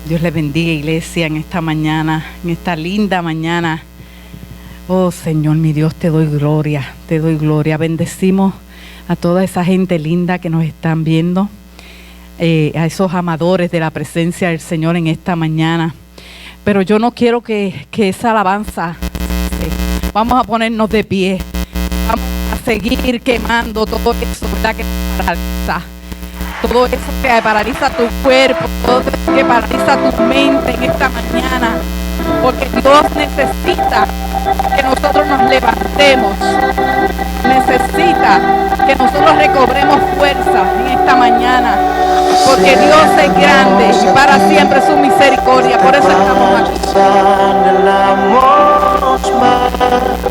Dios les bendiga, iglesia, en esta mañana, en esta linda mañana. Oh Señor, mi Dios, te doy gloria, te doy gloria. Bendecimos a toda esa gente linda que nos están viendo, a esos amadores de la presencia del Señor en esta mañana. Pero yo no quiero que esa alabanza, vamos a ponernos de pie, vamos a seguir quemando todo eso, ¿verdad?, que nos paraliza. Todo eso que paraliza tu cuerpo, todo eso que paraliza tu mente en esta mañana, porque Dios necesita que nosotros nos levantemos, necesita que nosotros recobremos fuerza en esta mañana, porque Dios es grande y para siempre su misericordia. Por eso estamos aquí.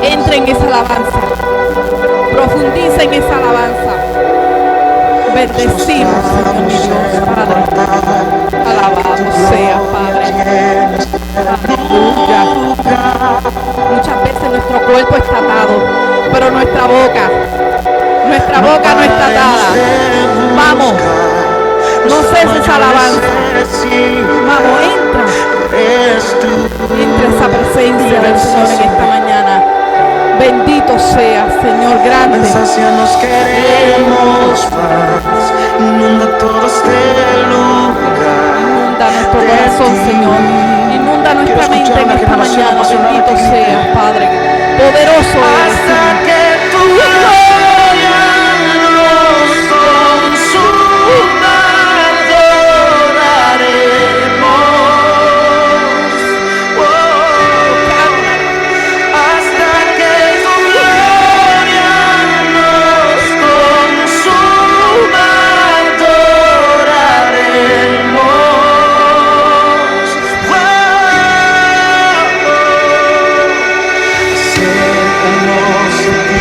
Entra en esa alabanza, profundiza en esa alabanza. Bendecimos, Señor mi Dios, Padre. Alabado sea, Padre. Aleluya. Muchas veces nuestro cuerpo está atado, pero nuestra boca no está atada. Vamos, no ceses esa alabanza. Vamos, entra esa presencia del Señor en esta mañana. Bendito sea, Señor, grande. Nos queremos más. Inunda todo este lugar. Inunda nuestro corazón, Señor. Inunda nuestra mente en esta mañana. Bendito sea, Padre. Poderoso eres, Hasta que tu gloria nos consuma, adoraremos. Hasta que tu gloria nos consuma, adoraremos. Acércanos a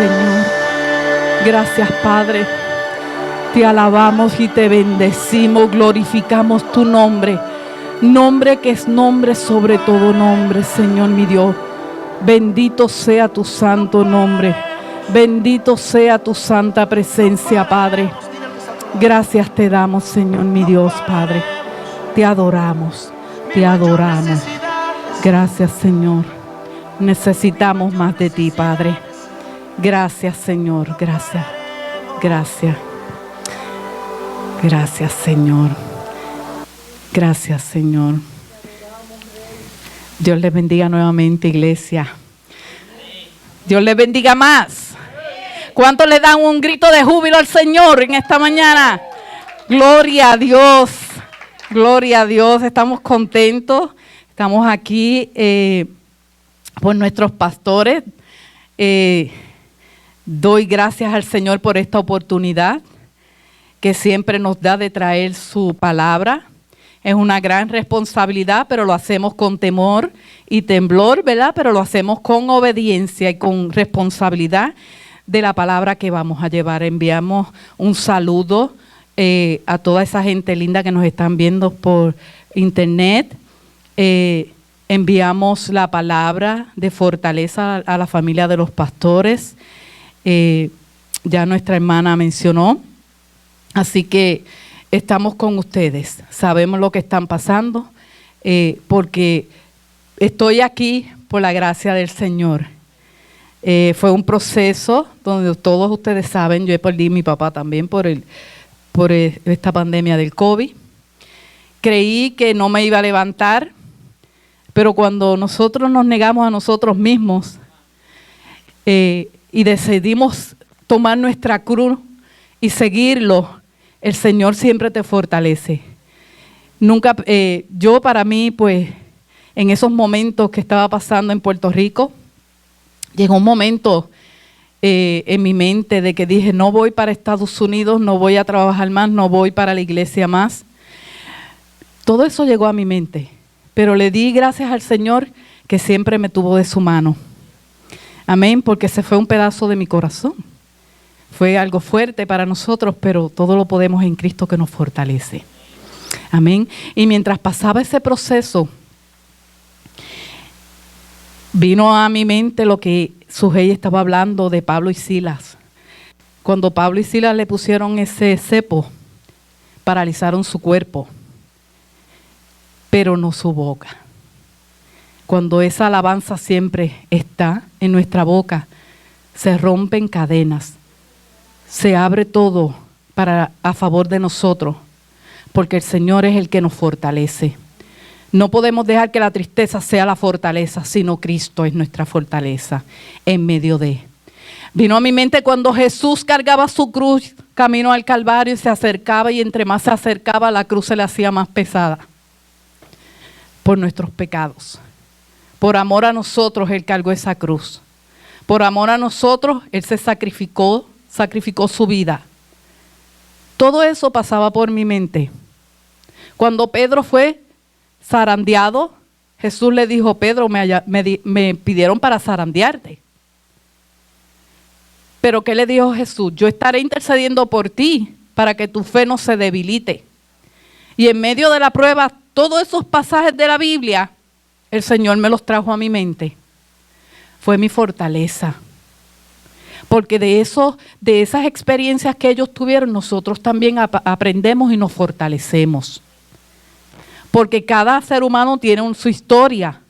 Señor. Gracias, Padre. Te alabamos y te bendecimos, glorificamos tu nombre. Nombre que es nombre sobre todo nombre, Señor mi Dios. Bendito sea tu santo nombre. Bendito sea tu santa presencia, Padre. Gracias te damos, Señor mi Dios, Padre. Te adoramos, te adoramos. Gracias, Señor. Necesitamos más de ti, Padre. Gracias, Señor. Gracias. Gracias. Gracias, Señor. Gracias, Señor. Dios les bendiga nuevamente, iglesia. Dios les bendiga más. ¿Cuántos le dan un grito de júbilo al Señor en esta mañana? Gloria a Dios. Gloria a Dios. Estamos contentos. Estamos aquí por nuestros pastores. Doy gracias al Señor por esta oportunidad que siempre nos da de traer su palabra. Es una gran responsabilidad, pero lo hacemos con temor y temblor, ¿verdad? Pero lo hacemos con obediencia y con responsabilidad de la palabra que vamos a llevar. Enviamos un saludo a toda esa gente linda que nos están viendo por internet. Enviamos la palabra de fortaleza a la familia de los pastores. Ya nuestra hermana mencionó. Así que estamos con ustedes, sabemos lo que están pasando, porque estoy aquí por la gracia del Señor. Fue un proceso donde todos ustedes saben, yo perdí a mi papá también por esta pandemia del COVID. Creí que no me iba a levantar, pero cuando nosotros nos negamos a nosotros mismos y decidimos tomar nuestra cruz y seguirlo, el Señor siempre te fortalece. Nunca, yo para mí, pues, en esos momentos que estaba pasando en Puerto Rico, llegó un momento en mi mente de que dije, no voy para Estados Unidos, no voy a trabajar más, no voy para la iglesia más. Todo eso llegó a mi mente, pero le di gracias al Señor que siempre me tuvo de su mano. Amén, porque ese fue un pedazo de mi corazón. Fue algo fuerte para nosotros, pero todo lo podemos en Cristo que nos fortalece. Amén. Y mientras pasaba ese proceso, vino a mi mente lo que Sujei estaba hablando de Pablo y Silas. Cuando Pablo y Silas le pusieron ese cepo, paralizaron su cuerpo, pero no su boca. Cuando esa alabanza siempre está en nuestra boca, se rompen cadenas. Se abre todo a favor de nosotros, porque el Señor es el que nos fortalece. No podemos dejar que la tristeza sea la fortaleza, sino Cristo es nuestra fortaleza en medio de. Vino a mi mente cuando Jesús cargaba su cruz camino al Calvario y se acercaba, y entre más se acercaba la cruz se le hacía más pesada por nuestros pecados. Por amor a nosotros Él cargó esa cruz. Por amor a nosotros Él se sacrificó su vida. Todo eso pasaba por mi mente. Cuando Pedro fue zarandeado, Jesús le dijo, Pedro, me pidieron para zarandearte. Pero ¿qué le dijo Jesús? Yo estaré intercediendo por ti para que tu fe no se debilite. Y en medio de la prueba, todos esos pasajes de la Biblia, el Señor me los trajo a mi mente. Fue mi fortaleza. Porque de esas experiencias que ellos tuvieron, nosotros también aprendemos y nos fortalecemos. Porque cada ser humano tiene su historia,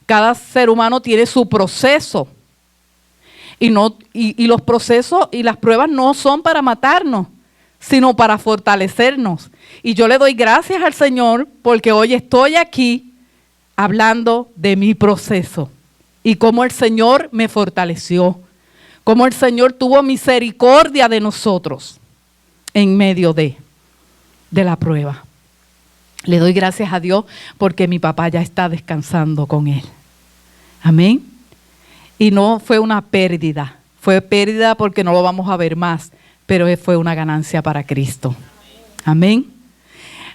cada ser humano tiene su proceso. Y los procesos y las pruebas no son para matarnos, sino para fortalecernos. Y yo le doy gracias al Señor porque hoy estoy aquí hablando de mi proceso y cómo el Señor me fortaleció. Como el Señor tuvo misericordia de nosotros en medio de la prueba. Le doy gracias a Dios porque mi papá ya está descansando con Él. Amén. Y no fue una pérdida. Fue pérdida porque no lo vamos a ver más, pero fue una ganancia para Cristo. Amén.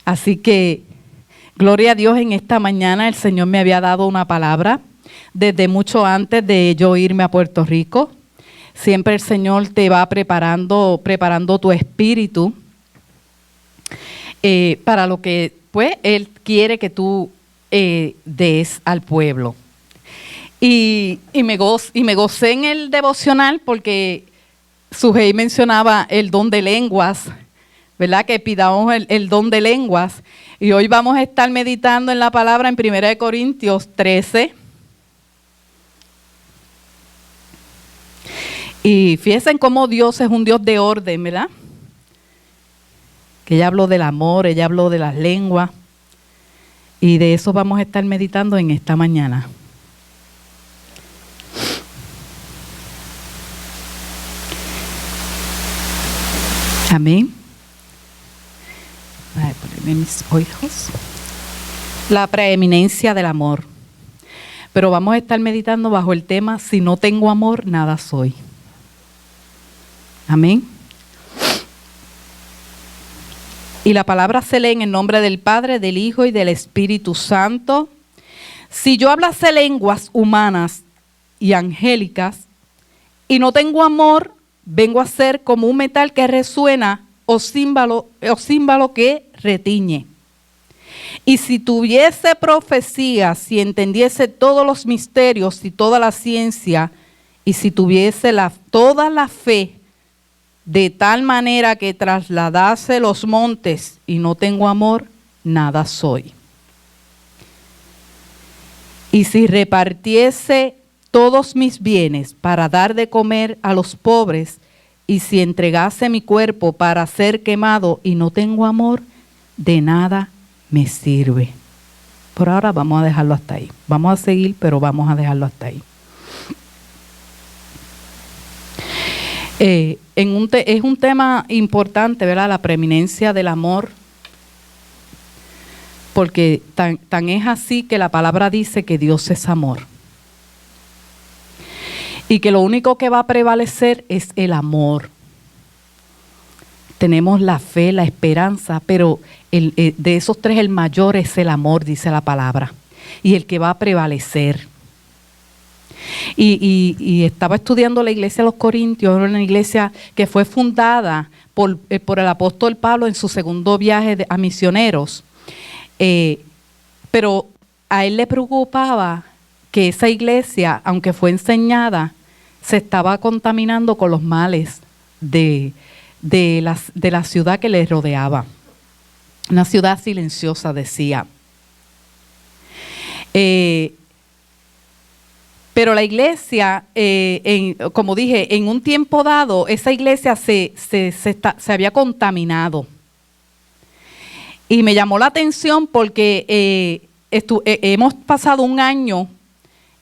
Así que, gloria a Dios, en esta mañana el Señor me había dado una palabra desde mucho antes de yo irme a Puerto Rico. Siempre el Señor te va preparando tu espíritu para lo que pues Él quiere que tú des al pueblo. Y me gocé en el devocional porque Sujei mencionaba el don de lenguas, ¿verdad? Que pidamos el don de lenguas. Y hoy vamos a estar meditando en la palabra en 1 Corintios 13. Y fíjense cómo Dios es un Dios de orden, ¿verdad? Que ella habló del amor, ella habló de las lenguas. Y de eso vamos a estar meditando en esta mañana. Amén. Voy a ponerme mis ojos. La preeminencia del amor. Pero vamos a estar meditando bajo el tema: si no tengo amor, nada soy. Amén. Y la palabra se lee en el nombre del Padre, del Hijo y del Espíritu Santo. Si yo hablase lenguas humanas y angélicas y no tengo amor, vengo a ser como un metal que resuena o címbalo que retiñe. Y si tuviese profecía, si entendiese todos los misterios y toda la ciencia, y si tuviese toda la fe, de tal manera que trasladase los montes y no tengo amor, nada soy. Y si repartiese todos mis bienes para dar de comer a los pobres, y si entregase mi cuerpo para ser quemado y no tengo amor, de nada me sirve. Por ahora vamos a dejarlo hasta ahí. Vamos a seguir, pero vamos a dejarlo hasta ahí. Es un tema importante, ¿verdad? La preeminencia del amor, porque tan es así que la palabra dice que Dios es amor y que lo único que va a prevalecer es el amor. Tenemos la fe, la esperanza, pero de esos tres el mayor es el amor, dice la palabra, y el que va a prevalecer. Y estaba estudiando la iglesia de los Corintios, una iglesia que fue fundada por el apóstol Pablo en su segundo viaje a misioneros. Pero a él le preocupaba que esa iglesia, aunque fue enseñada, se estaba contaminando con los males de la ciudad que le rodeaba. Una ciudad silenciosa, decía. Pero la iglesia, como dije, en un tiempo dado, esa iglesia se había contaminado. Y me llamó la atención porque hemos pasado un año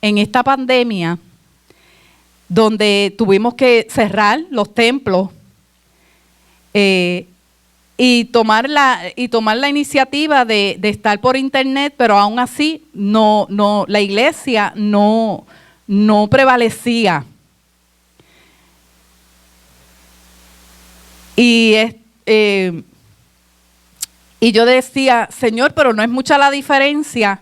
en esta pandemia donde tuvimos que cerrar los templos y tomar la iniciativa de estar por internet, pero aún así la iglesia no prevalecía. Y yo decía, Señor, pero no es mucha la diferencia,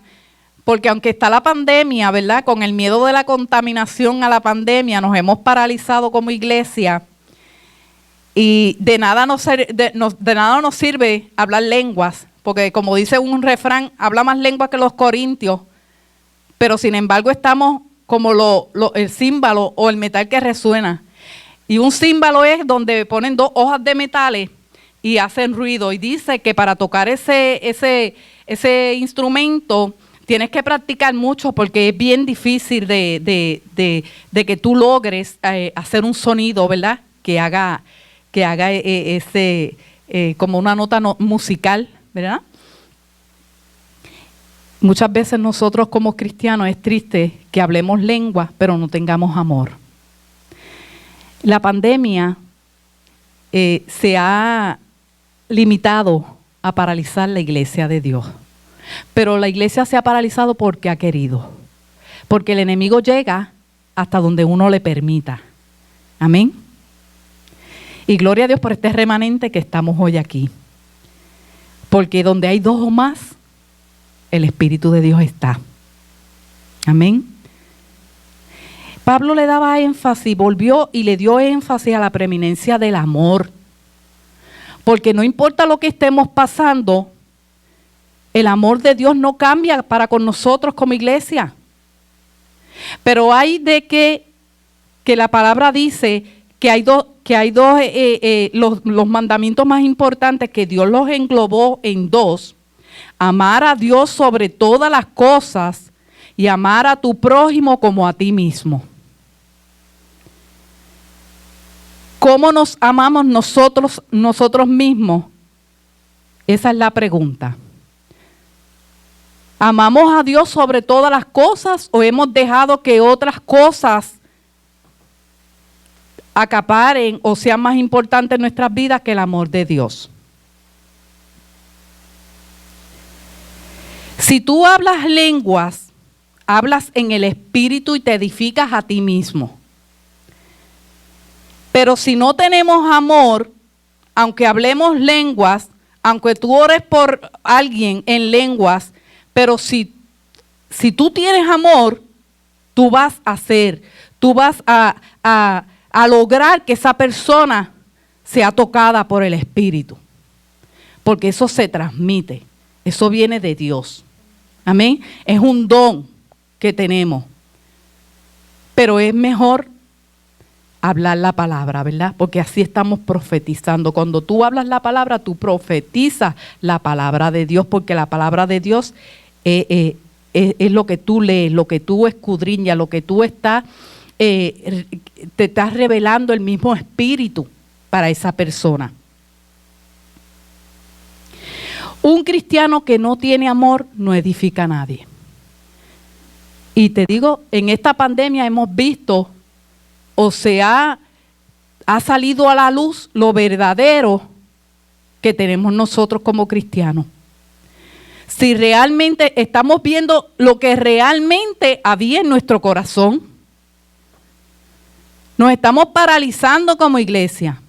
porque aunque está la pandemia, ¿verdad? Con el miedo de la contaminación a la pandemia, nos hemos paralizado como iglesia. Y de nada nos sirve hablar lenguas, porque como dice un refrán, habla más lenguas que los corintios, pero sin embargo estamos como el címbalo o el metal que resuena. Y un címbalo es donde ponen dos hojas de metales y hacen ruido. Y dice que para tocar ese instrumento tienes que practicar mucho, porque es bien difícil de que tú logres hacer un sonido, ¿verdad? Que haga como una nota musical, ¿verdad? Muchas veces nosotros como cristianos es triste que hablemos lenguas, pero no tengamos amor. La pandemia se ha limitado a paralizar la iglesia de Dios, pero la iglesia se ha paralizado porque ha querido, porque el enemigo llega hasta donde uno le permita. Amén. Y gloria a Dios por este remanente que estamos hoy aquí. Porque donde hay dos o más, el Espíritu de Dios está. Amén. Pablo le daba énfasis, volvió y le dio énfasis a la preeminencia del amor. Porque no importa lo que estemos pasando, el amor de Dios no cambia para con nosotros como iglesia. Pero hay de que la palabra dice que hay dos los mandamientos más importantes, que Dios los englobó en dos: amar a Dios sobre todas las cosas y amar a tu prójimo como a ti mismo. ¿Cómo nos amamos nosotros mismos? Esa es la pregunta. ¿Amamos a Dios sobre todas las cosas o hemos dejado que otras cosas acaparen o sean más importantes en nuestras vidas que el amor de Dios? Si tú hablas lenguas, hablas en el espíritu y te edificas a ti mismo. Pero si no tenemos amor, aunque hablemos lenguas, aunque tú ores por alguien en lenguas, pero si tú tienes amor, tú vas a lograr que esa persona sea tocada por el Espíritu. Porque eso se transmite, eso viene de Dios. Amén. Es un don que tenemos. Pero es mejor hablar la palabra, ¿verdad? Porque así estamos profetizando. Cuando tú hablas la palabra, tú profetizas la palabra de Dios, porque la palabra de Dios es lo que tú lees, lo que tú escudriñas, lo que tú te estás revelando el mismo espíritu para esa persona. Un cristiano que no tiene amor no edifica a nadie. Y te digo, en esta pandemia hemos visto, o sea, ha salido a la luz lo verdadero que tenemos nosotros como cristianos. Si realmente estamos viendo lo que realmente había en nuestro corazón, nos estamos paralizando como iglesia.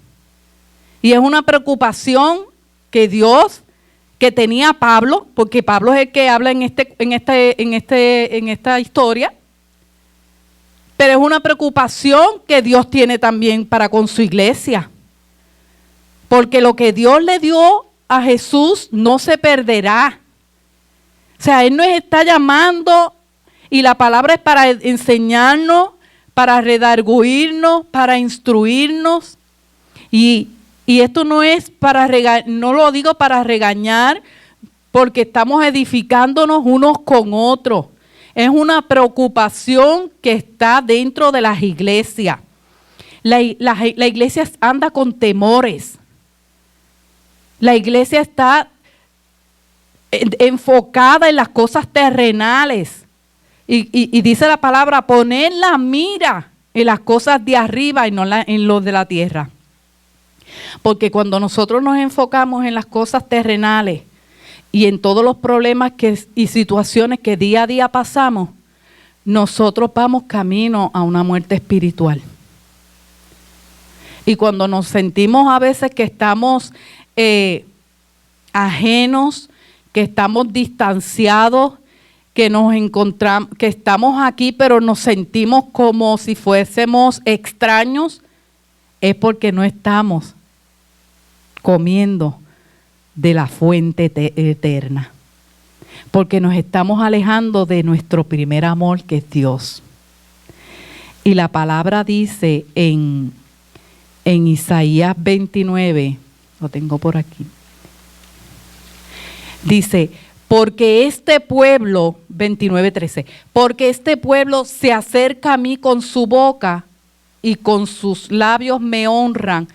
Y es una preocupación que Dios, que tenía Pablo, porque Pablo es el que habla en esta historia. Pero es una preocupación que Dios tiene también para con su iglesia. Porque lo que Dios le dio a Jesús no se perderá. O sea, Él nos está llamando y la palabra es para enseñarnos, para redarguirnos, para instruirnos. Y esto no es no lo digo para regañar, porque estamos edificándonos unos con otros. Es una preocupación que está dentro de las iglesias. La iglesia anda con temores. La iglesia está enfocada en las cosas terrenales. Y dice la palabra, poner la mira en las cosas de arriba y no en lo de la tierra. Porque cuando nosotros nos enfocamos en las cosas terrenales y en todos los problemas y situaciones que día a día pasamos, nosotros vamos camino a una muerte espiritual. Y cuando nos sentimos a veces que estamos ajenos, que estamos distanciados, que nos encontramos, que estamos aquí pero nos sentimos como si fuésemos extraños, es porque no estamos comiendo de la fuente eterna. Porque nos estamos alejando de nuestro primer amor, que es Dios. Y la palabra dice en Isaías 29, lo tengo por aquí, dice, porque este pueblo, 29:13, porque este pueblo se acerca a mí con su boca y con sus labios me honran,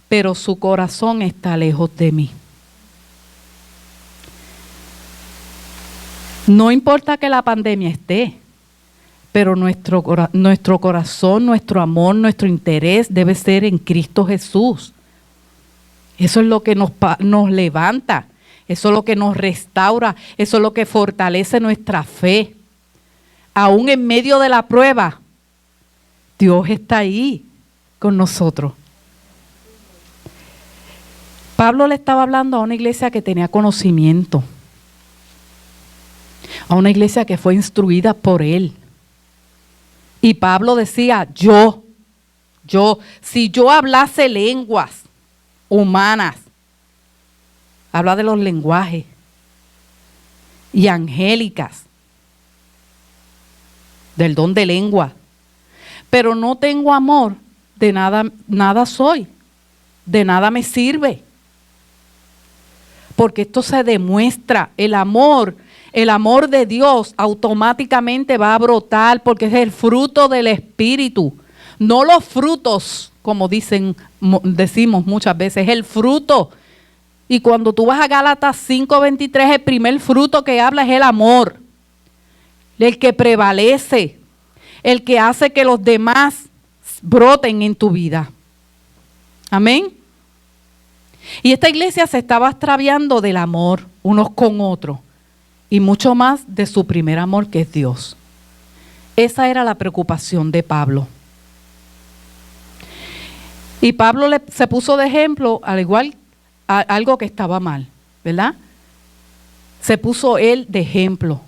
pero su corazón está lejos de mí. No importa que la pandemia esté, pero nuestro corazón, nuestro amor, nuestro interés debe ser en Cristo Jesús. Eso es lo que nos levanta, eso es lo que nos restaura, eso es lo que fortalece nuestra fe. Aún en medio de la prueba, Dios está ahí con nosotros. Pablo le estaba hablando a una iglesia que tenía conocimiento, a una iglesia que fue instruida por él. Y Pablo decía, si yo hablase lenguas humanas, habla de los lenguajes, y angélicas, del don de lengua, pero no tengo amor, de nada soy, de nada me sirve. Porque esto se demuestra, el amor de Dios automáticamente va a brotar porque es el fruto del Espíritu. No los frutos, como decimos muchas veces, es el fruto. Y cuando tú vas a Gálatas 5:23, el primer fruto que habla es el amor. El que prevalece, el que hace que los demás broten en tu vida. Amén. Y esta iglesia se estaba extraviando del amor unos con otros y mucho más de su primer amor, que es Dios. Esa era la preocupación de Pablo. Y Pablo se puso de ejemplo, al igual a algo que estaba mal, ¿verdad? Se puso él de ejemplo.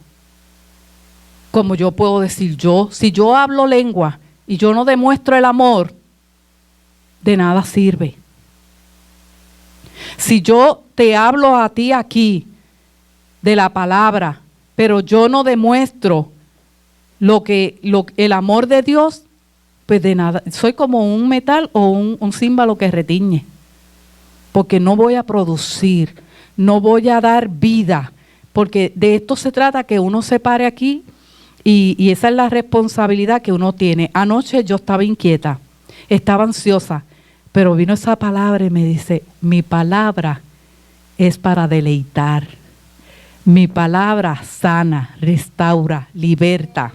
Como yo puedo decir, si yo hablo lengua y yo no demuestro el amor, de nada sirve. Si yo te hablo a ti aquí de la palabra, pero yo no demuestro el amor de Dios, pues de nada, soy como un metal o un címbalo que retiñe, porque no voy a producir, no voy a dar vida, porque de esto se trata, que uno se pare aquí y esa es la responsabilidad que uno tiene. Anoche yo estaba inquieta, estaba ansiosa, pero vino esa palabra y me dice, mi palabra es para deleitar. Mi palabra sana, restaura, liberta.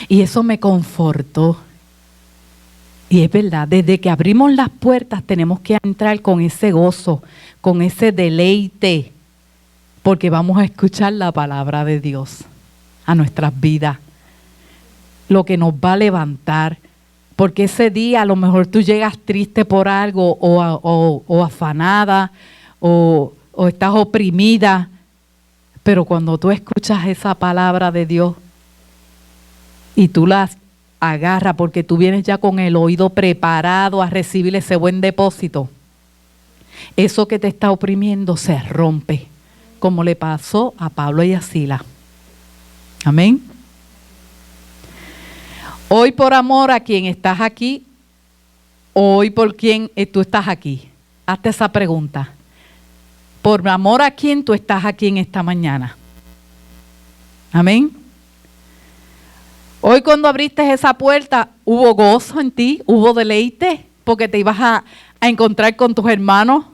Y eso me confortó. Y es verdad, desde que abrimos las puertas tenemos que entrar con ese gozo, con ese deleite, porque vamos a escuchar la palabra de Dios a nuestras vidas. Lo que nos va a levantar. Porque ese día a lo mejor tú llegas triste por algo o afanada o estás oprimida. Pero cuando tú escuchas esa palabra de Dios y tú las agarras porque tú vienes ya con el oído preparado a recibir ese buen depósito, eso que te está oprimiendo se rompe, como le pasó a Pablo y a Silas. Amén. Hoy por amor a quien estás aquí, hoy por quien tú estás aquí. Hazte esa pregunta. Por amor a quien tú estás aquí en esta mañana. Amén. Hoy cuando abriste esa puerta, ¿hubo gozo en ti? ¿Hubo deleite? Porque te ibas a encontrar con tus hermanos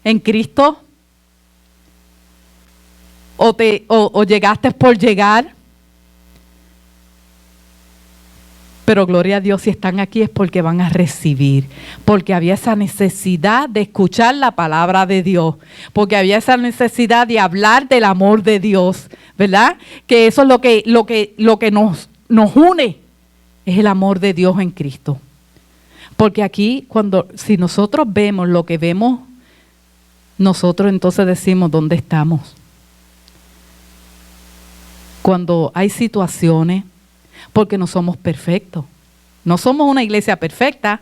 en Cristo. ¿O llegaste por llegar? Pero gloria a Dios, si están aquí es porque van a recibir, porque había esa necesidad de escuchar la palabra de Dios, porque había esa necesidad de hablar del amor de Dios, ¿verdad? Que eso es lo que nos une, es el amor de Dios en Cristo. Porque aquí, si nosotros vemos lo que vemos, nosotros entonces decimos, ¿dónde estamos? Cuando hay situaciones, porque no somos perfectos. No somos una iglesia perfecta,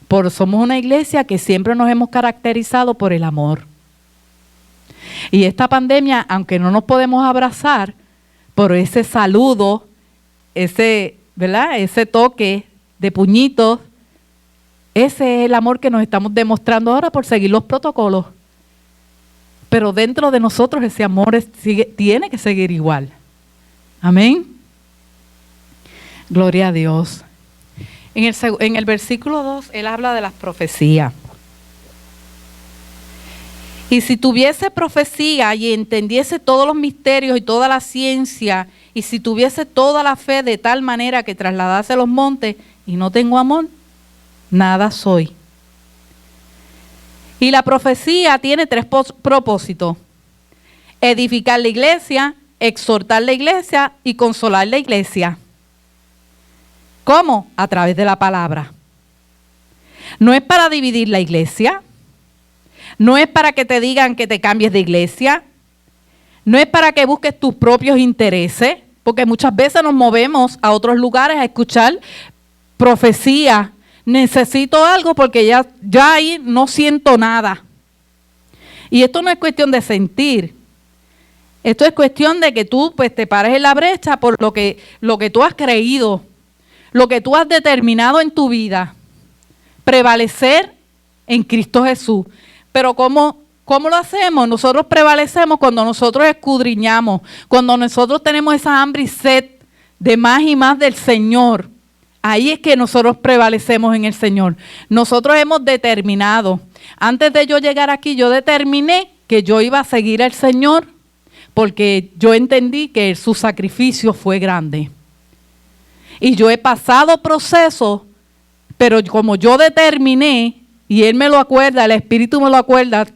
pero somos una iglesia que siempre nos hemos caracterizado por el amor. Y esta pandemia, aunque no nos podemos abrazar, por ese saludo, ¿verdad? Ese toque de puñitos, ese es el amor que nos estamos demostrando ahora por seguir los protocolos. Pero dentro de nosotros ese amor tiene que seguir igual. Amén. Gloria a Dios. En el versículo 2, él habla de las profecías. Y si tuviese profecía y entendiese todos los misterios y toda la ciencia, y si tuviese toda la fe de tal manera que trasladase los montes, y no tengo amor, nada soy. Y la profecía tiene 3 propósitos: edificar la iglesia, exhortar la iglesia y consolar la iglesia. ¿Cómo? A través de la palabra. No es para dividir la iglesia. No es para que te digan que te cambies de iglesia. No es para que busques tus propios intereses. porque muchas veces nos movemos a otros lugares a escuchar profecía. Necesito algo porque ya ahí no siento nada. Y esto no es cuestión de sentir. Esto es cuestión de que tú pues te pares en la brecha por lo que tú has creído, lo que tú has determinado en tu vida. Prevalecer en Cristo Jesús. Pero ¿cómo lo hacemos? Nosotros prevalecemos cuando nosotros escudriñamos, cuando nosotros tenemos esa hambre y sed de más y más del Señor. Ahí es que nosotros prevalecemos en el Señor. Nosotros hemos determinado, antes de yo llegar aquí, yo determiné que yo iba a seguir al Señor porque yo entendí que su sacrificio fue grande. Y yo he pasado procesos, pero como yo determiné, y Él me lo acuerda, el Espíritu me lo acuerda,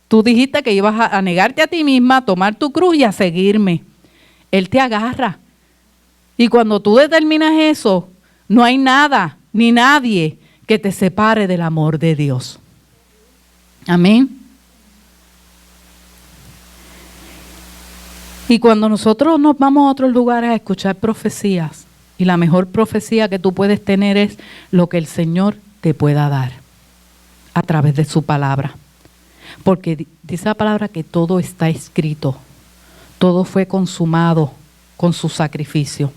tú dijiste que ibas a negarte a ti misma, a tomar tu cruz y a seguirme. Él te agarra. Y cuando tú determinas eso, no hay nada ni nadie que te separe del amor de Dios. Amén. Y cuando nosotros nos vamos a otros lugares a escuchar profecías, y la mejor profecía que tú puedes tener es lo que el Señor te pueda dar a través de su palabra. Porque dice la palabra que todo está escrito, todo fue consumado con su sacrificio.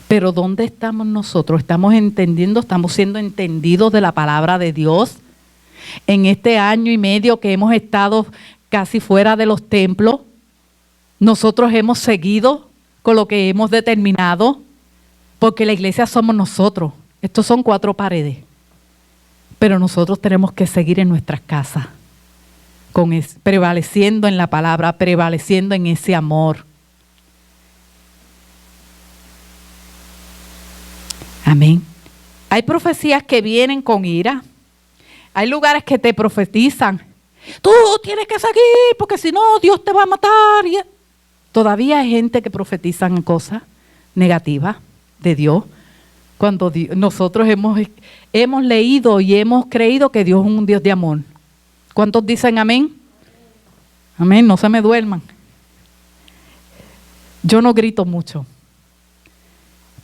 Pero ¿dónde estamos nosotros? ¿Estamos entendiendo, estamos siendo entendidos de la palabra de Dios? En este año y medio que hemos estado casi fuera de los templos, nosotros hemos seguido con lo que hemos determinado, porque la iglesia somos nosotros. Estos son 4 paredes. Pero nosotros tenemos que seguir en nuestras casas, prevaleciendo en la palabra, prevaleciendo en ese amor. Amén. Hay profecías que vienen con ira. Hay lugares que te profetizan. Tú tienes que seguir porque si no Dios te va a matar. Todavía hay gente que profetiza cosas negativas de Dios. Cuando nosotros hemos leído y hemos creído que Dios es un Dios de amor. ¿Cuántos dicen amén? Amén, no se me duerman. Yo no grito mucho,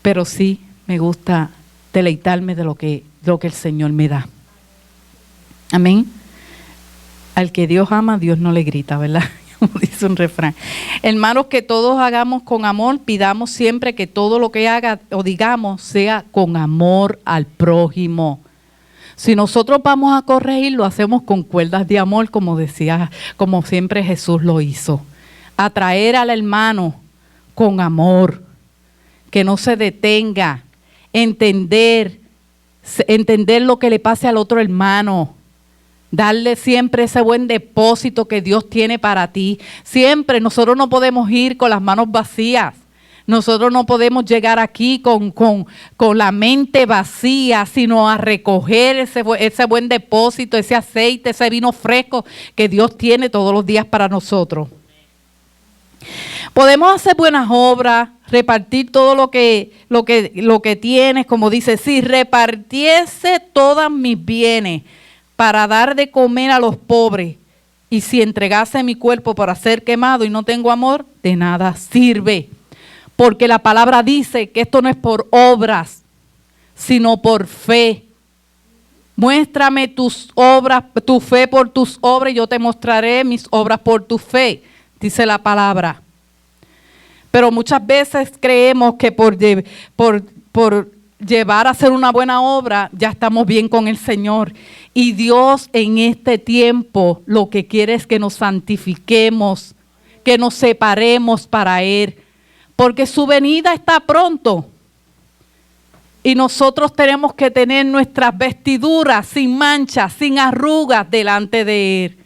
pero sí me gusta deleitarme de lo que el Señor me da. Amén. Al que Dios ama, Dios no le grita, ¿verdad? Como dice un refrán. Hermanos, que todos hagamos con amor, pidamos siempre que todo lo que haga o digamos sea con amor al prójimo. Si nosotros vamos a corregir, lo hacemos con cuerdas de amor, como decía, como siempre Jesús lo hizo. Atraer al hermano con amor, que no se detenga, entender lo que le pase al otro hermano. Darle siempre ese buen depósito que Dios tiene para ti. Siempre nosotros no podemos ir con las manos vacías. Nosotros no podemos llegar aquí con la mente vacía, sino a recoger ese buen depósito, ese aceite, ese vino fresco que Dios tiene todos los días para nosotros. Podemos hacer buenas obras, repartir todo lo que tienes, como dice, si repartiese todos mis bienes para dar de comer a los pobres, y si entregase mi cuerpo para ser quemado y no tengo amor, de nada sirve. Porque la palabra dice que esto no es por obras, sino por fe. Muéstrame tus obras, tu fe por tus obras, y yo te mostraré mis obras por tu fe, dice la palabra. Pero muchas veces creemos que por llevar a hacer una buena obra, ya estamos bien con el Señor. Y Dios en este tiempo lo que quiere es que nos santifiquemos, que nos separemos para Él, porque su venida está pronto. Y nosotros tenemos que tener nuestras vestiduras sin manchas, sin arrugas delante de Él.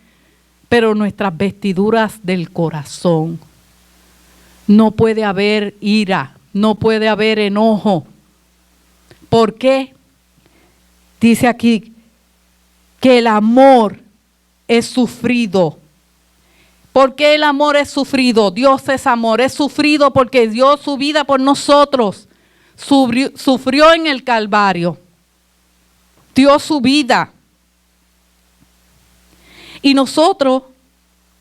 Pero nuestras vestiduras del corazón. No puede haber ira, no puede haber enojo. ¿Por qué? Dice aquí que el amor es sufrido. ¿Por qué el amor es sufrido? Dios es amor, es sufrido porque dio su vida por nosotros. Sufrió en el Calvario. Dio su vida. Y nosotros,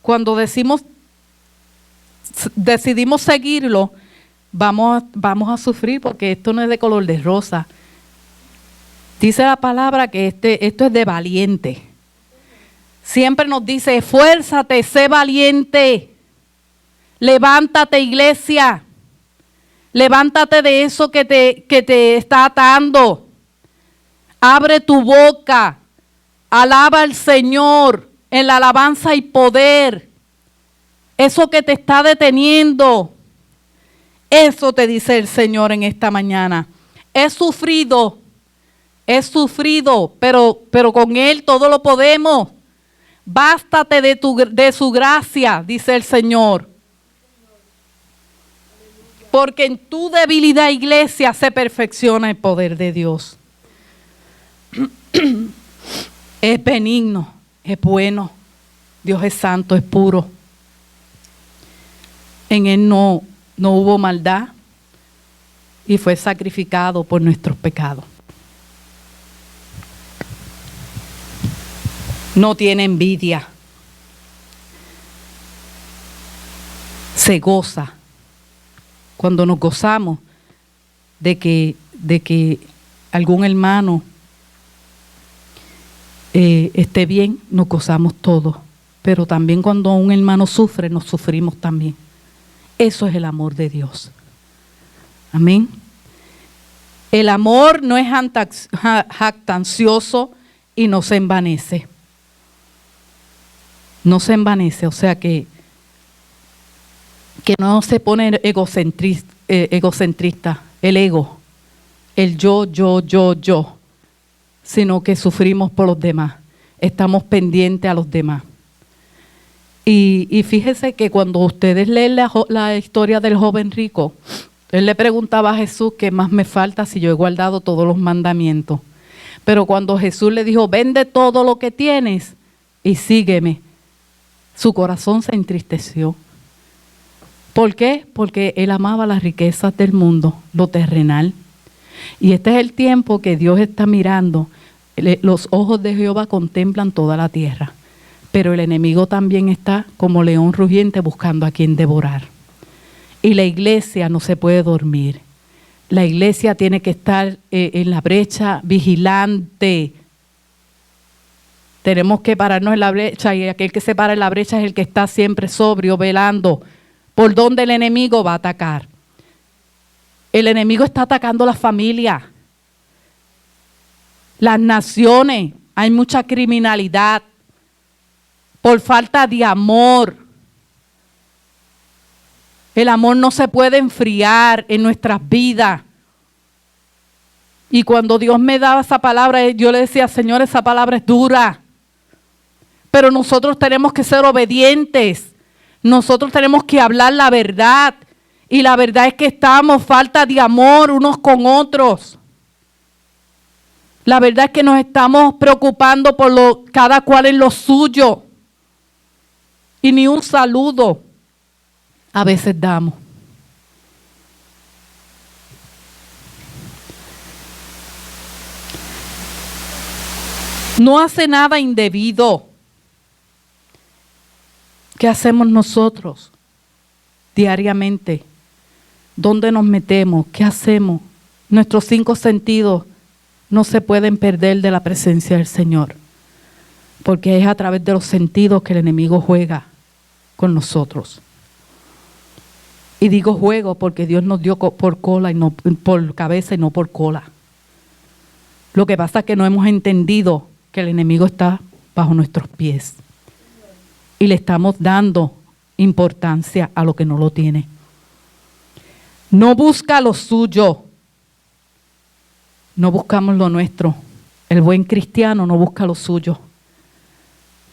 cuando decidimos seguirlo, vamos a sufrir porque esto no es de color de rosa. Dice la palabra que esto es de valiente. Siempre nos dice, esfuérzate, sé valiente. Levántate, iglesia. Levántate de eso que te está atando. Abre tu boca. Alaba al Señor en la alabanza y poder. Eso que te está deteniendo. Eso te dice el Señor en esta mañana. He sufrido, pero con Él todo lo podemos. Bástate de su gracia, dice el Señor. Porque en tu debilidad, iglesia, se perfecciona el poder de Dios. Es benigno, es bueno. Dios es santo, es puro. En Él no hubo maldad y fue sacrificado por nuestros pecados. No tiene envidia. Se goza. Cuando nos gozamos de que algún hermano esté bien, nos gozamos todos. Pero también cuando un hermano sufre, nos sufrimos también. Eso es el amor de Dios. Amén. El amor no es jactancioso y no se envanece. No se envanece, o sea que no se pone egocentrista, el ego, el yo, sino que sufrimos por los demás. Estamos pendientes a los demás. Y fíjese que cuando ustedes leen la historia del joven rico, él le preguntaba a Jesús qué más me falta si yo he guardado todos los mandamientos. Pero cuando Jesús le dijo, vende todo lo que tienes y sígueme, su corazón se entristeció. ¿Por qué? Porque él amaba las riquezas del mundo, lo terrenal. Y este es el tiempo que Dios está mirando. Los ojos de Jehová contemplan toda la tierra. Pero el enemigo también está como león rugiente buscando a quien devorar. Y la iglesia no se puede dormir. La iglesia tiene que estar en la brecha vigilante. Tenemos que pararnos en la brecha y aquel que se para en la brecha es el que está siempre sobrio, velando por dónde el enemigo va a atacar. El enemigo está atacando las familias, las naciones. Hay mucha criminalidad por falta de amor. El amor no se puede enfriar en nuestras vidas. Y cuando Dios me daba esa palabra, yo le decía, Señor, esa palabra es dura. Pero nosotros tenemos que ser obedientes. Nosotros tenemos que hablar la verdad. Y la verdad es que estamos falta de amor unos con otros. La verdad es que nos estamos preocupando por cada cual en lo suyo. Y ni un saludo a veces damos. No hace nada indebido. ¿Qué hacemos nosotros diariamente? ¿Dónde nos metemos? ¿Qué hacemos? Nuestros 5 sentidos no se pueden perder de la presencia del Señor, porque es a través de los sentidos que el enemigo juega con nosotros. Y digo juego porque Dios nos dio por cola y no por cabeza y no por cola. Lo que pasa es que no hemos entendido que el enemigo está bajo nuestros pies. Y le estamos dando importancia a lo que no lo tiene. No busca lo suyo. No buscamos lo nuestro. El buen cristiano no busca lo suyo.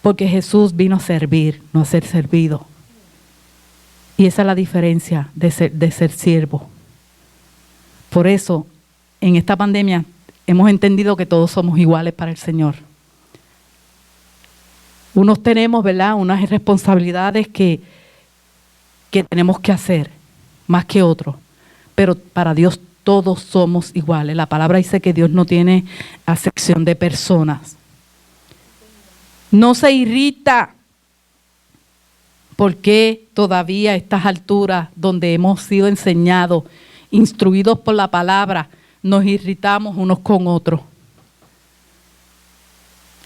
Porque Jesús vino a servir, no a ser servido. Y esa es la diferencia de ser siervo. Por eso, en esta pandemia, hemos entendido que todos somos iguales para el Señor. Unos tenemos, ¿verdad?, unas responsabilidades que tenemos que hacer más que otros. Pero para Dios todos somos iguales. La palabra dice que Dios no tiene acepción de personas. No se irrita ¿Por qué todavía a estas alturas donde hemos sido enseñados, instruidos por la palabra, nos irritamos unos con otros?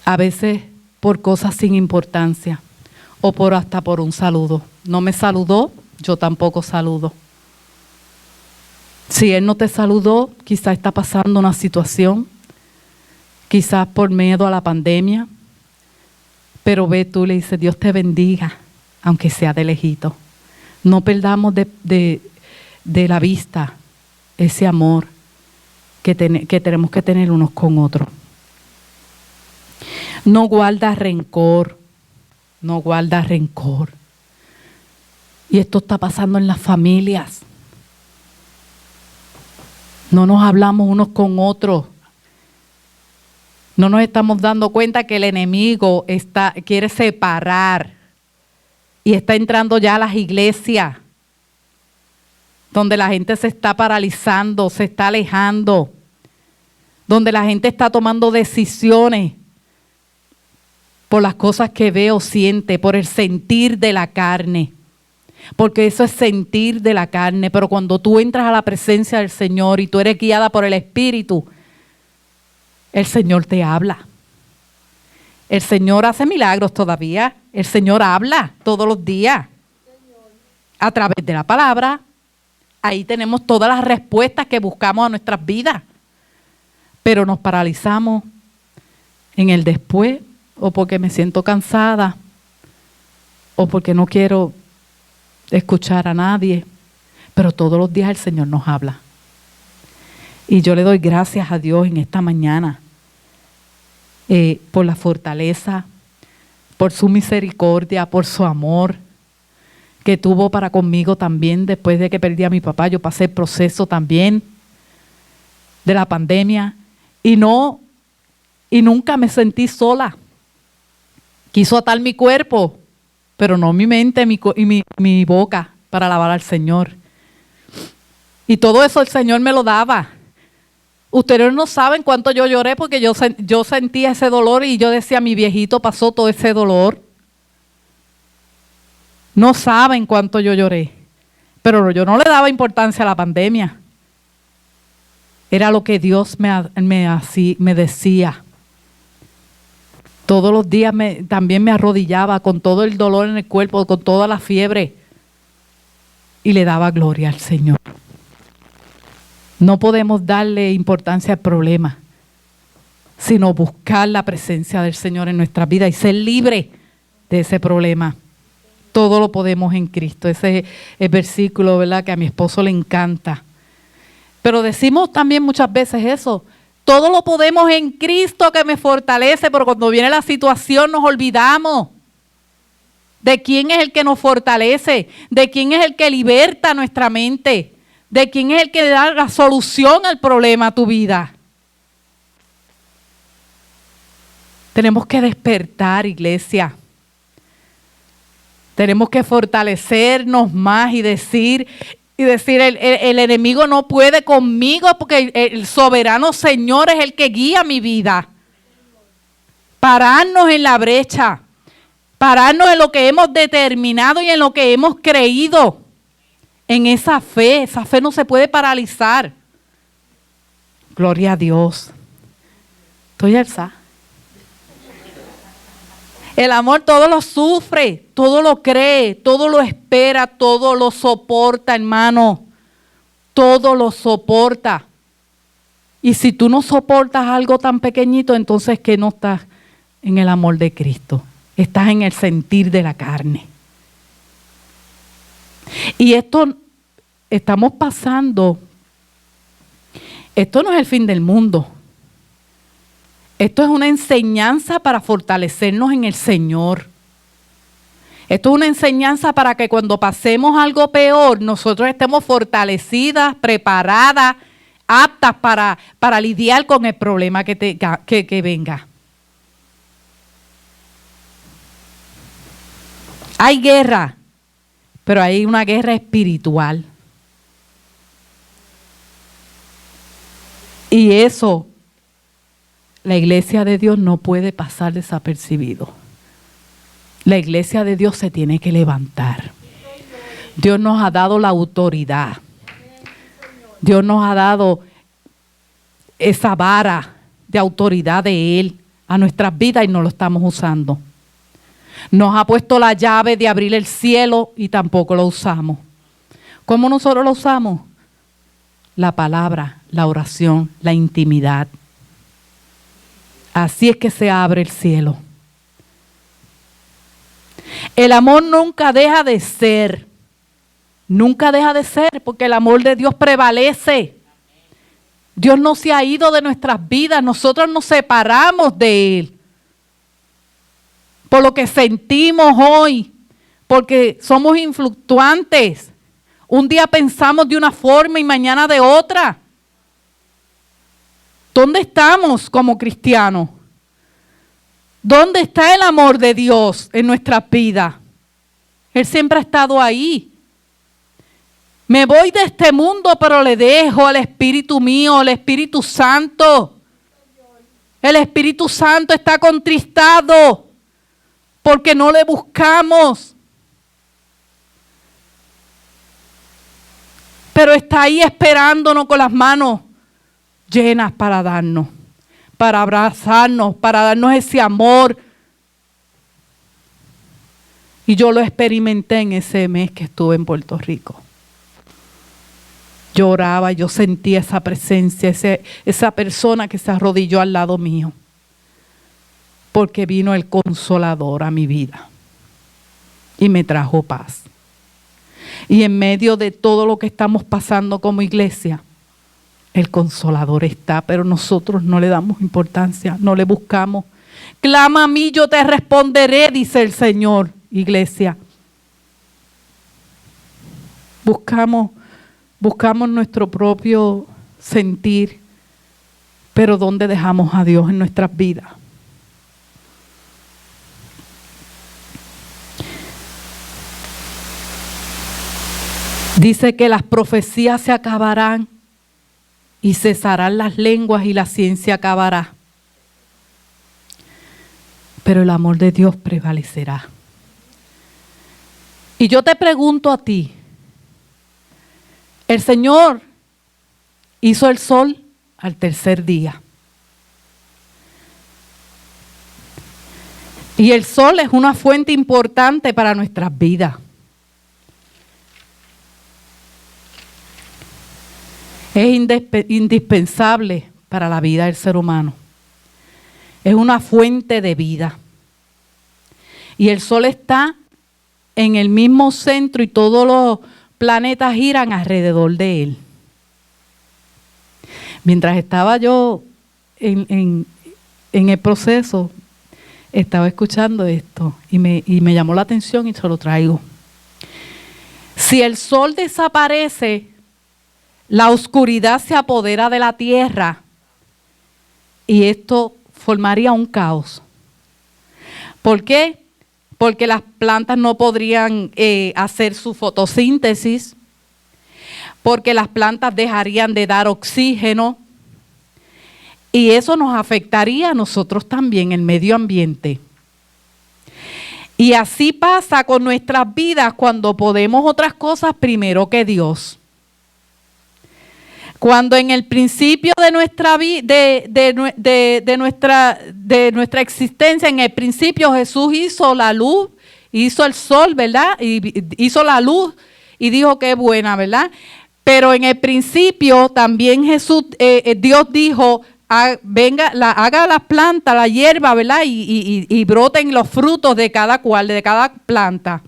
A veces por cosas sin importancia o hasta por un saludo. No me saludó, yo tampoco saludo. Si él no te saludó, quizás está pasando una situación, quizás por miedo a la pandemia, pero ve tú, le dices, Dios te bendiga, aunque sea de lejito. No perdamos de la vista ese amor que tenemos que tener unos con otros. No guarda rencor, no guarda rencor. Y esto está pasando en las familias. No nos hablamos unos con otros. No nos estamos dando cuenta que el enemigo quiere separar y está entrando ya a las iglesias, donde la gente se está paralizando, se está alejando, donde la gente está tomando decisiones por las cosas que ve o siente, por el sentir de la carne. Porque eso es sentir de la carne, pero cuando tú entras a la presencia del Señor y tú eres guiada por el Espíritu, el Señor te habla. El Señor hace milagros todavía. El Señor habla todos los días a través de la palabra. Ahí tenemos todas las respuestas que buscamos a nuestras vidas. Pero nos paralizamos en el después, o porque me siento cansada, o porque no quiero escuchar a nadie, pero todos los días el Señor nos habla. Y yo le doy gracias a Dios en esta mañana por la fortaleza, por su misericordia, por su amor que tuvo para conmigo también después de que perdí a mi papá. Yo pasé el proceso también de la pandemia y nunca me sentí sola. Quiso atar mi cuerpo, pero no mi mente y mi boca para alabar al Señor. Y todo eso el Señor me lo daba. Ustedes no saben cuánto yo lloré porque yo sentía ese dolor y yo decía, mi viejito pasó todo ese dolor. No saben cuánto yo lloré. Pero yo no le daba importancia a la pandemia. Era lo que Dios me decía. Todos los días también me arrodillaba con todo el dolor en el cuerpo, con toda la fiebre. Y le daba gloria al Señor. No podemos darle importancia al problema, sino buscar la presencia del Señor en nuestra vida y ser libre de ese problema. Todo lo podemos en Cristo. Ese es el versículo, ¿verdad?, que a mi esposo le encanta. Pero decimos también muchas veces eso. Todo lo podemos en Cristo que me fortalece, pero cuando viene la situación nos olvidamos de quién es el que nos fortalece, de quién es el que liberta nuestra mente, de quién es el que da la solución al problema a tu vida. Tenemos que despertar, iglesia. Tenemos que fortalecernos más y decir, el enemigo no puede conmigo porque el soberano Señor es el que guía mi vida. Pararnos en la brecha, pararnos en lo que hemos determinado y en lo que hemos creído. En esa fe no se puede paralizar. Gloria a Dios. Estoy alzada. El amor todo lo sufre, todo lo cree, todo lo espera, todo lo soporta, hermano. Todo lo soporta. Y si tú no soportas algo tan pequeñito, entonces que no estás en el amor de Cristo. Estás en el sentir de la carne. Y esto estamos pasando, esto no es el fin del mundo. Esto es una enseñanza para fortalecernos en el Señor. Esto es una enseñanza para que cuando pasemos algo peor, nosotros estemos fortalecidas, preparadas, aptas para lidiar con el problema que venga. Hay guerra, pero hay una guerra espiritual. Y eso, la iglesia de Dios no puede pasar desapercibido. La iglesia de Dios se tiene que levantar. Dios nos ha dado la autoridad. Dios nos ha dado esa vara de autoridad de Él a nuestras vidas y no lo estamos usando. Nos ha puesto la llave de abrir el cielo y tampoco lo usamos. ¿Cómo nosotros lo usamos? La palabra, la oración, la intimidad. Así es que se abre el cielo. El amor nunca deja de ser. Nunca deja de ser porque el amor de Dios prevalece. Dios no se ha ido de nuestras vidas. Nosotros nos separamos de Él. Por lo que sentimos hoy. Porque somos influctuantes. Un día pensamos de una forma y mañana de otra. ¿Dónde estamos como cristianos? ¿Dónde está el amor de Dios en nuestras vidas? Él siempre ha estado ahí. Me voy de este mundo, pero le dejo al Espíritu mío, al Espíritu Santo. El Espíritu Santo está contristado porque no le buscamos. Pero está ahí esperándonos con las manos llenas para darnos, para abrazarnos, para darnos ese amor. Y yo lo experimenté en ese mes que estuve en Puerto Rico. Lloraba, yo sentía esa presencia, esa persona que se arrodilló al lado mío. Porque vino el Consolador a mi vida y me trajo paz. Y en medio de todo lo que estamos pasando como iglesia, el Consolador está, pero nosotros no le damos importancia, no le buscamos. Clama a mí, yo te responderé, dice el Señor, iglesia. Buscamos nuestro propio sentir, pero ¿dónde dejamos a Dios en nuestras vidas? Dice que las profecías se acabarán y cesarán las lenguas y la ciencia acabará. Pero el amor de Dios prevalecerá. Y yo te pregunto a ti, el Señor hizo el sol al tercer día. Y el sol es una fuente importante para nuestras vidas. Es indispensable para la vida del ser humano. Es una fuente de vida. Y el sol está en el mismo centro y todos los planetas giran alrededor de él. Mientras estaba yo en el proceso, estaba escuchando esto y me llamó la atención y se lo traigo. Si el sol desaparece, la oscuridad se apodera de la tierra y esto formaría un caos. ¿Por qué? Porque las plantas no podrían hacer su fotosíntesis, porque las plantas dejarían de dar oxígeno y eso nos afectaría a nosotros también, el medio ambiente. Y así pasa con nuestras vidas cuando podemos otras cosas primero que Dios. Cuando en el principio de nuestra nuestra existencia, en el principio Jesús hizo la luz, hizo el sol, ¿verdad? Y hizo la luz y dijo que es buena, ¿verdad? Pero en el principio también Dios dijo, haga las plantas, la hierba, ¿verdad? Y broten los frutos de cada cual, de cada planta.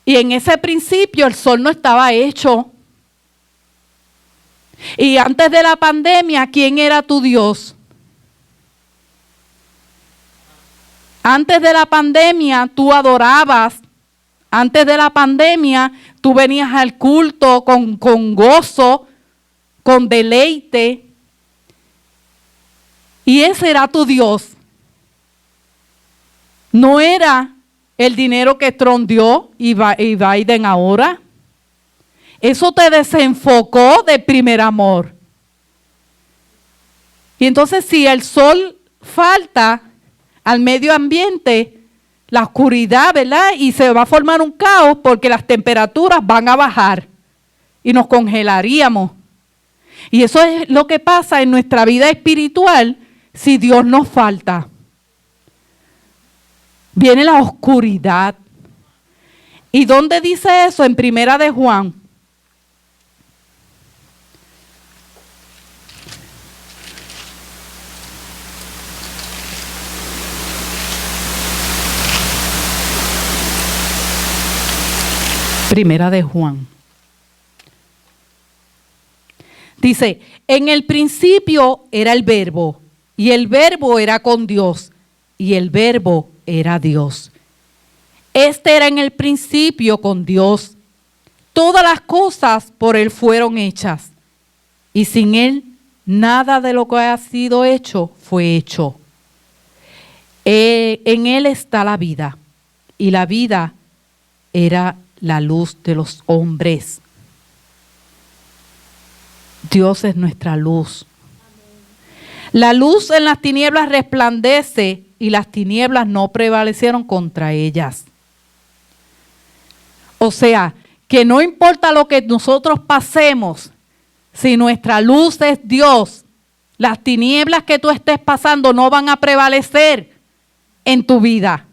Y en ese principio el sol no estaba hecho. Y antes de la pandemia, ¿quién era tu Dios? Antes de la pandemia, tú adorabas. Antes de la pandemia, tú venías al culto con gozo, con deleite. Y ese era tu Dios. No era el dinero que Trump dio y Biden ahora. Eso te desenfocó de primer amor. Y entonces si el sol falta al medio ambiente, la oscuridad, ¿verdad? Y se va a formar un caos porque las temperaturas van a bajar y nos congelaríamos. Y eso es lo que pasa en nuestra vida espiritual si Dios nos falta. Viene la oscuridad. ¿Y dónde dice eso? En Primera de Juan. Primera de Juan. Dice, en el principio era el Verbo, y el Verbo era con Dios, y el Verbo era Dios. Este era en el principio con Dios. Todas las cosas por Él fueron hechas, y sin Él nada de lo que ha sido hecho fue hecho. En Él está la vida, y la vida era la luz de los hombres. Dios es nuestra luz. La luz en las tinieblas resplandece y las tinieblas no prevalecieron contra ellas. O sea, que no importa lo que nosotros pasemos, si nuestra luz es Dios, las tinieblas que tú estés pasando no van a prevalecer en tu vida.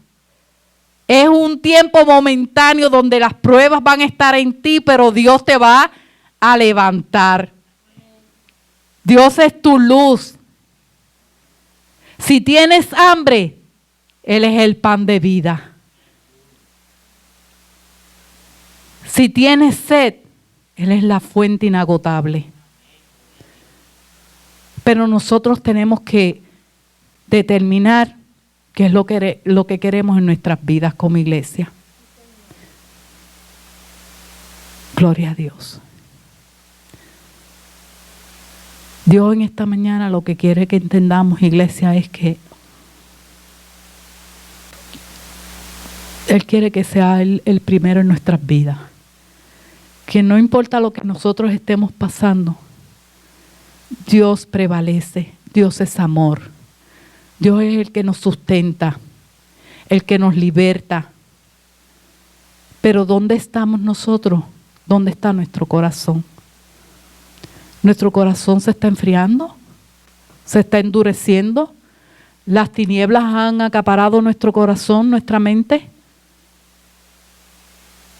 Es un tiempo momentáneo donde las pruebas van a estar en ti, pero Dios te va a levantar. Dios es tu luz. Si tienes hambre, Él es el pan de vida. Si tienes sed, Él es la fuente inagotable. Pero nosotros tenemos que determinar qué es lo que queremos en nuestras vidas como iglesia. Gloria a Dios. Dios en esta mañana lo que quiere que entendamos, iglesia, es que Él quiere que sea Él el primero en nuestras vidas. Que no importa lo que nosotros estemos pasando, Dios prevalece, Dios es amor. Dios es el que nos sustenta, el que nos liberta. Pero ¿dónde estamos nosotros? ¿Dónde está nuestro corazón? ¿Nuestro corazón se está enfriando? ¿Se está endureciendo? ¿Las tinieblas han acaparado nuestro corazón, nuestra mente?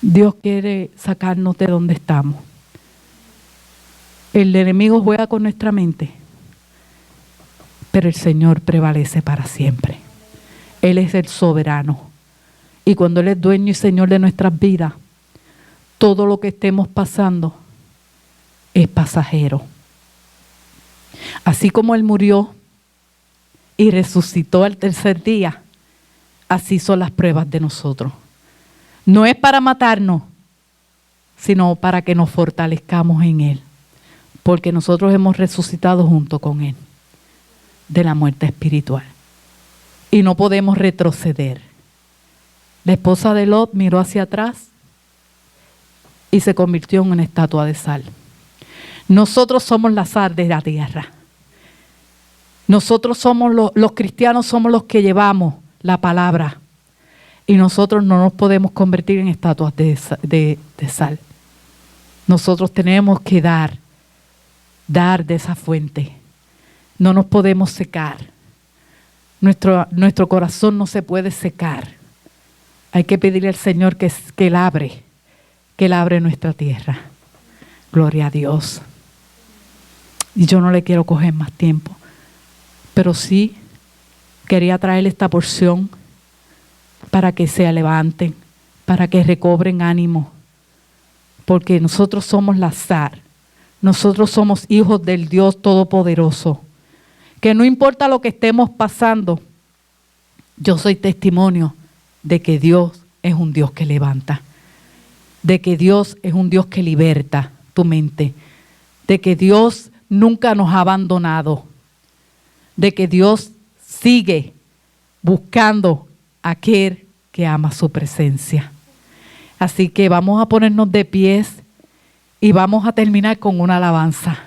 Dios quiere sacarnos de donde estamos. El enemigo juega con nuestra mente, pero el Señor prevalece para siempre. Él es el soberano. Y cuando Él es dueño y Señor de nuestras vidas, todo lo que estemos pasando es pasajero. Así como Él murió y resucitó al tercer día, así son las pruebas de nosotros. No es para matarnos, sino para que nos fortalezcamos en Él. Porque nosotros hemos resucitado junto con Él de la muerte espiritual. Y no podemos retroceder. La esposa de Lot miró hacia atrás y se convirtió en una estatua de sal. Nosotros somos la sal de la tierra. Nosotros somos los cristianos, somos los que llevamos la palabra. Y nosotros no nos podemos convertir en estatuas de sal. Nosotros tenemos que dar de esa fuente. No nos podemos secar. Nuestro corazón no se puede secar. Hay que pedirle al Señor que labre nuestra tierra. Gloria a Dios. Y yo no le quiero coger más tiempo, pero sí quería traer esta porción para que se levanten, para que recobren ánimo, porque nosotros somos la sal, nosotros somos hijos del Dios Todopoderoso, que no importa lo que estemos pasando, yo soy testimonio de que Dios es un Dios que levanta, de que Dios es un Dios que liberta tu mente, de que Dios nunca nos ha abandonado, de que Dios sigue buscando a aquel que ama su presencia. Así que vamos a ponernos de pies y vamos a terminar con una alabanza.